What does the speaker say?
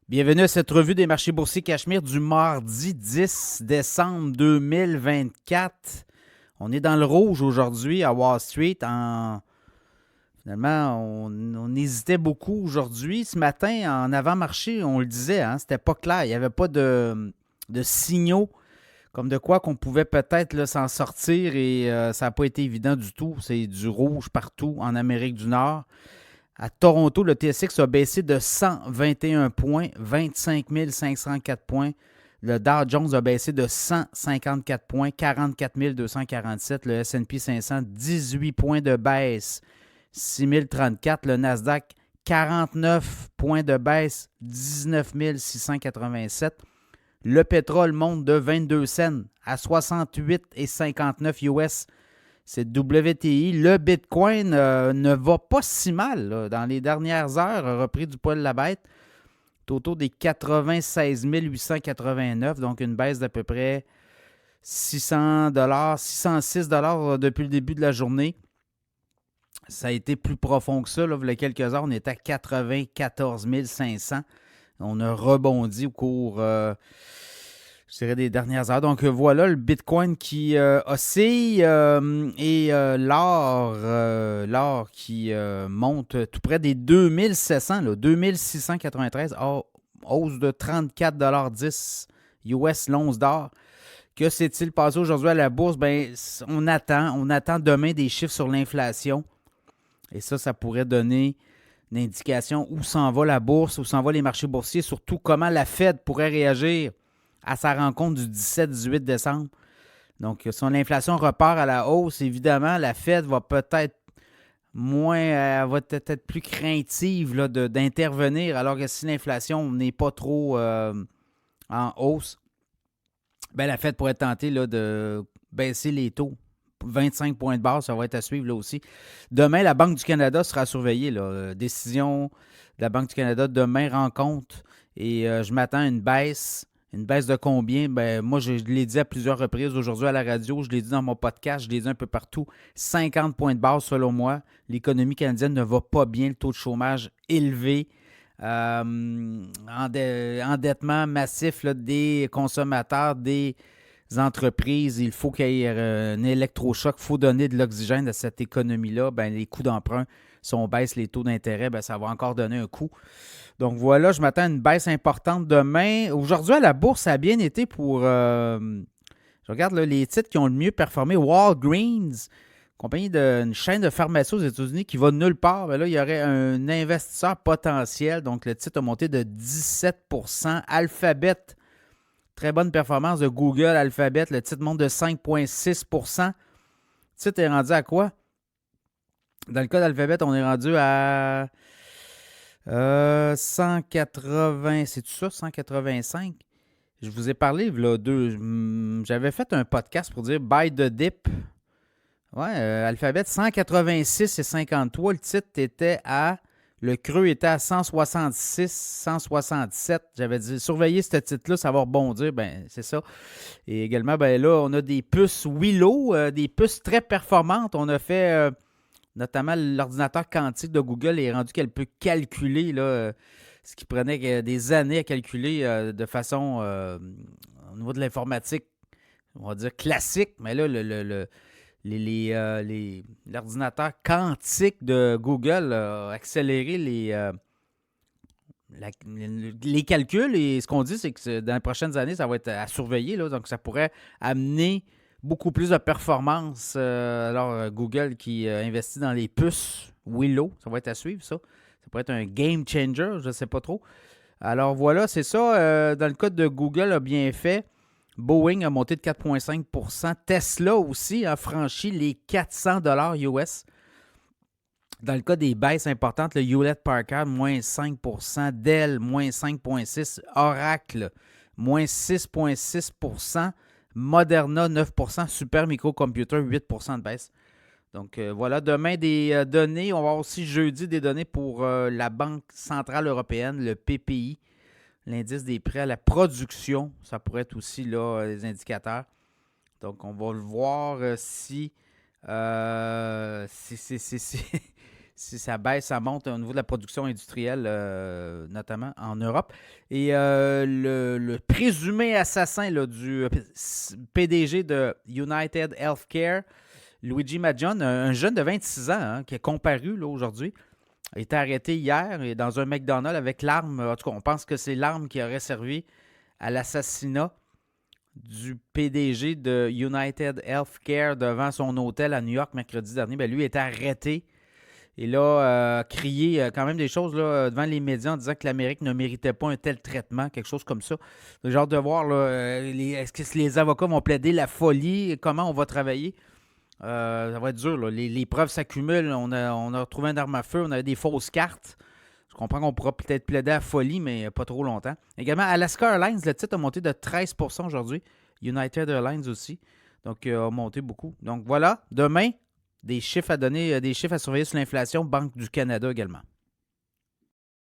Bienvenue à cette revue des marchés boursiers Cachemire du mardi 10 décembre 2024. On est dans le rouge aujourd'hui à Wall Street. Finalement, on hésitait beaucoup aujourd'hui. Ce matin, en avant-marché, on le disait, hein, c'était pas clair. Il n'y avait pas de signaux comme de quoi qu'on pouvait peut-être là, s'en sortir et ça n'a pas été évident du tout. C'est du rouge partout en Amérique du Nord. À Toronto, le TSX a baissé de 121 points, 25 504 points. Le Dow Jones a baissé de 154 points, 44 247. Le S&P 500, 18 points de baisse, 6 034. Le Nasdaq, 49 points de baisse, 19 687. Le pétrole monte de 22 cents à 68,59 US. C'est WTI. Le Bitcoin ne va pas si mal là. Dans les dernières heures, a repris du poil de la bête. C'est autour des 96 889, donc une baisse d'à peu près 600 606 depuis le début de la journée. Ça a été plus profond que ça. Là. Il y a quelques heures, on était à 94 500. On a rebondi au cours je dirais des dernières heures. Donc voilà le Bitcoin qui oscille et l'or qui monte tout près des 2700, là, 2693, hausse de 34,10 US l'once d'or. Que s'est-il passé aujourd'hui à la bourse? Ben, on attend demain des chiffres sur l'inflation. Et ça pourrait donner une indication où s'en va la bourse, où s'en va les marchés boursiers, surtout comment la Fed pourrait réagir à sa rencontre du 17-18 décembre. Donc, si l'inflation repart à la hausse, évidemment, la Fed va peut-être va peut-être plus craintive là, d'intervenir, alors que si l'inflation n'est pas trop en hausse, ben, la Fed pourrait tenter là, de baisser les taux. 25 points de base, ça va être à suivre là aussi. Demain, la Banque du Canada sera surveillée. Là. Décision de la Banque du Canada, demain, rencontre. Et je m'attends à une baisse. Une baisse de combien? Ben, moi, je l'ai dit à plusieurs reprises aujourd'hui à la radio, je l'ai dit dans mon podcast, je l'ai dit un peu partout. 50 points de base, selon moi. L'économie canadienne ne va pas bien, le taux de chômage élevé. Endettement massif là, des consommateurs, des entreprises. Il faut qu'il y ait un électrochoc. Il faut donner de l'oxygène à cette économie-là. Ben, les coûts d'emprunt, si on baisse les taux d'intérêt, ben, ça va encore donner un coup. Donc voilà, je m'attends à une baisse importante demain. Aujourd'hui, à la bourse, ça a bien été pour... je regarde là, les titres qui ont le mieux performé. Walgreens, compagnie d'une chaîne de pharmacie aux États-Unis qui va nulle part. Ben là, il y aurait un investisseur potentiel. Donc le titre a monté de 17 Alphabet, très bonne performance de Google, Alphabet. Le titre monte de 5,6 Le titre est rendu à quoi? Dans le cas d'Alphabet, on est rendu à 180, c'est-tu ça, 185? Je vous ai parlé, là, j'avais fait un podcast pour dire Buy the Dip. Ouais, Alphabet 186 et 53. Le titre était le creux était à 166, 167. J'avais dit, surveillez ce titre-là, ça va rebondir. Ben, c'est ça. Et également, ben là, on a des puces Willow, des puces très performantes. On a fait, notamment l'ordinateur quantique de Google est rendu qu'elle peut calculer, là, ce qui prenait des années à calculer de façon, au niveau de l'informatique, on va dire classique. Mais là, l'ordinateur quantique de Google a accéléré les calculs. Et ce qu'on dit, c'est que dans les prochaines années, ça va être à surveiller. Là, donc, ça pourrait amener beaucoup plus de performance. Alors, Google qui investit dans les puces Willow, ça va être à suivre, ça. Ça pourrait être un game changer, je ne sais pas trop. Alors, voilà, c'est ça. Dans le cas de Google, a bien fait. Boeing a monté de 4,5 Tesla aussi a franchi les 400 US. Dans le cas des baisses importantes, le Hewlett Packard, moins 5 Dell, moins 5,6 Oracle, moins 6,6 Moderna, 9 Super Microcomputer, 8 de baisse. Donc voilà, demain des données. On va avoir aussi jeudi des données pour la Banque centrale européenne, le PPI. L'indice des prêts à la production, ça pourrait être aussi là, les indicateurs. Donc, on va le voir si si ça baisse, ça monte au niveau de la production industrielle, notamment en Europe. Et le présumé assassin là, du PDG de United Healthcare, Luigi Maggione, un jeune de 26 ans qui est comparu là, aujourd'hui, a été arrêté hier et dans un McDonald's avec l'arme. En tout cas, on pense que c'est l'arme qui aurait servi à l'assassinat du PDG de United Healthcare devant son hôtel à New York mercredi dernier. Bien, lui était arrêté et là, crié quand même des choses là, devant les médias en disant que l'Amérique ne méritait pas un tel traitement, quelque chose comme ça. C'est genre de voir, là, est-ce que les avocats vont plaider la folie, comment on va travailler. Ça va être dur. Là. Les preuves s'accumulent. On a retrouvé une arme à feu, on avait des fausses cartes. Je comprends qu'on pourra peut-être plaider à folie, mais pas trop longtemps. Également, Alaska Airlines, le titre a monté de 13% aujourd'hui. United Airlines aussi. Donc, a monté beaucoup. Donc, voilà. Demain, des chiffres à donner, des chiffres à surveiller sur l'inflation. Banque du Canada également.